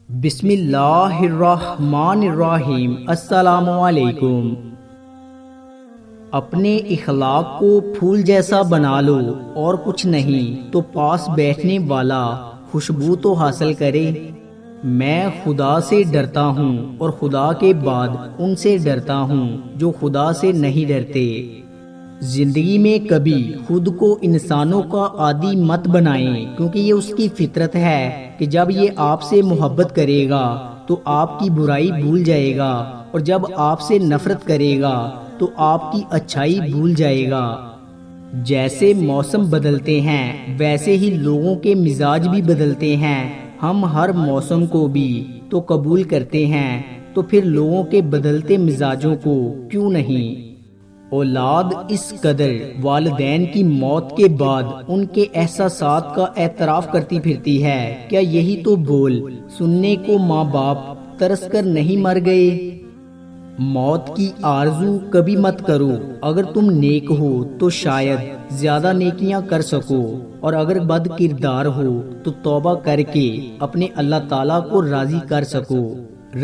بسم اللہ الرحمن الرحیم۔ السلام علیکم۔ اپنے اخلاق کو پھول جیسا بنا لو اور کچھ نہیں تو پاس بیٹھنے والا خوشبو تو حاصل کرے۔ میں خدا سے ڈرتا ہوں اور خدا کے بعد ان سے ڈرتا ہوں جو خدا سے نہیں ڈرتے۔ زندگی میں کبھی خود کو انسانوں کا عادی مت بنائیں، کیونکہ یہ اس کی فطرت ہے کہ جب یہ آپ سے محبت کرے گا تو آپ کی برائی بھول جائے گا، اور جب آپ سے نفرت کرے گا تو آپ کی اچھائی بھول جائے گا۔ جیسے موسم بدلتے ہیں ویسے ہی لوگوں کے مزاج بھی بدلتے ہیں۔ ہم ہر موسم کو بھی تو قبول کرتے ہیں، تو پھر لوگوں کے بدلتے مزاجوں کو کیوں نہیں؟ اولاد اس قدر والدین کی موت کے بعد ان کے احساسات کا اعتراف کرتی پھرتی ہے۔ کیا یہی تو بول سننے کو ماں باپ ترس کر نہیں مر گئے؟ موت کی آرزو کبھی مت کرو۔ اگر تم نیک ہو تو شاید زیادہ نیکیاں کر سکو، اور اگر بد کردار ہو تو توبہ کر کے اپنے اللہ تعالیٰ کو راضی کر سکو۔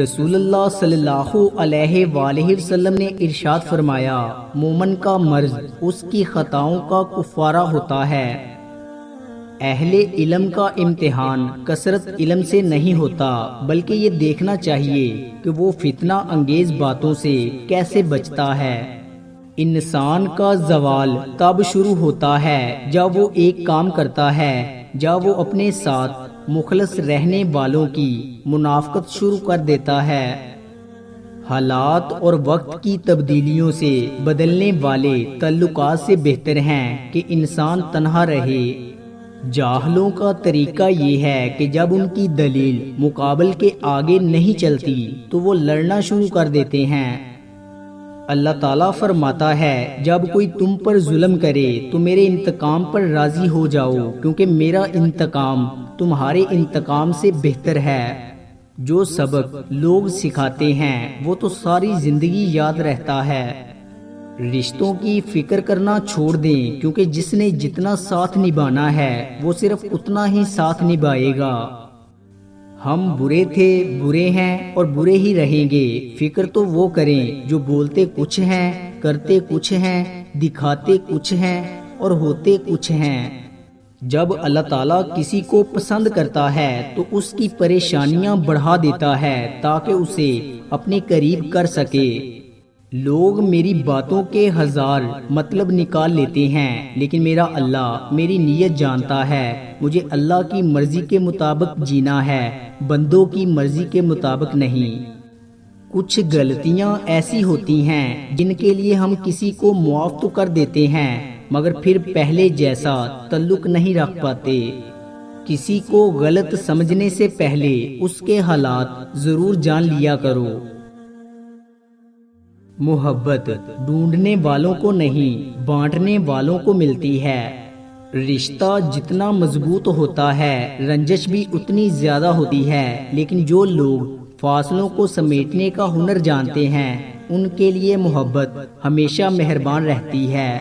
رسول اللہ صلی اللہ علیہ وآلہ وسلم نے ارشاد فرمایا، مومن کا مرض اس کی خطاؤں کا کفارہ ہوتا ہے۔ اہل علم کا امتحان کثرت علم سے نہیں ہوتا، بلکہ یہ دیکھنا چاہیے کہ وہ فتنہ انگیز باتوں سے کیسے بچتا ہے۔ انسان کا زوال تب شروع ہوتا ہے جب وہ ایک کام کرتا ہے، جب وہ اپنے ساتھ مخلص رہنے والوں کی منافقت شروع کر دیتا ہے۔ حالات اور وقت کی تبدیلیوں سے بدلنے والے تعلقات سے بہتر ہیں کہ انسان تنہا رہے۔ جاہلوں کا طریقہ یہ ہے کہ جب ان کی دلیل مقابل کے آگے نہیں چلتی تو وہ لڑنا شروع کر دیتے ہیں۔ اللہ تعالیٰ فرماتا ہے، جب کوئی تم پر ظلم کرے تو میرے انتقام پر راضی ہو جاؤ، کیونکہ میرا انتقام تمہارے انتقام سے بہتر ہے۔ جو سبق لوگ سکھاتے ہیں وہ تو ساری زندگی یاد رہتا ہے۔ رشتوں کی فکر کرنا چھوڑ دیں، کیونکہ جس نے جتنا ساتھ نبھانا ہے وہ صرف اتنا ہی ساتھ نبھائے گا۔ ہم برے تھے، برے ہیں اور برے ہی رہیں گے۔ فکر تو وہ کریں جو بولتے کچھ ہیں، کرتے کچھ ہیں، دکھاتے کچھ ہیں اور ہوتے کچھ ہیں۔ جب اللہ تعالیٰ کسی کو پسند کرتا ہے تو اس کی پریشانیاں بڑھا دیتا ہے تاکہ اسے اپنے قریب کر سکے۔ لوگ میری باتوں کے ہزار مطلب نکال لیتے ہیں، لیکن میرا اللہ میری نیت جانتا ہے۔ مجھے اللہ کی مرضی کے مطابق جینا ہے، بندوں کی مرضی کے مطابق نہیں۔ کچھ غلطیاں ایسی ہوتی ہیں جن کے لیے ہم کسی کو معاف تو کر دیتے ہیں، مگر پھر پہلے جیسا تعلق نہیں رکھ پاتے۔ کسی کو غلط سمجھنے سے پہلے اس کے حالات ضرور جان لیا کرو۔ محبت ڈھونڈنے والوں کو نہیں، بانٹنے والوں کو ملتی ہے۔ رشتہ جتنا مضبوط ہوتا ہے رنجش بھی اتنی زیادہ ہوتی ہے، لیکن جو لوگ فاصلوں کو سمیٹنے کا ہنر جانتے ہیں ان کے لیے محبت ہمیشہ مہربان رہتی ہے۔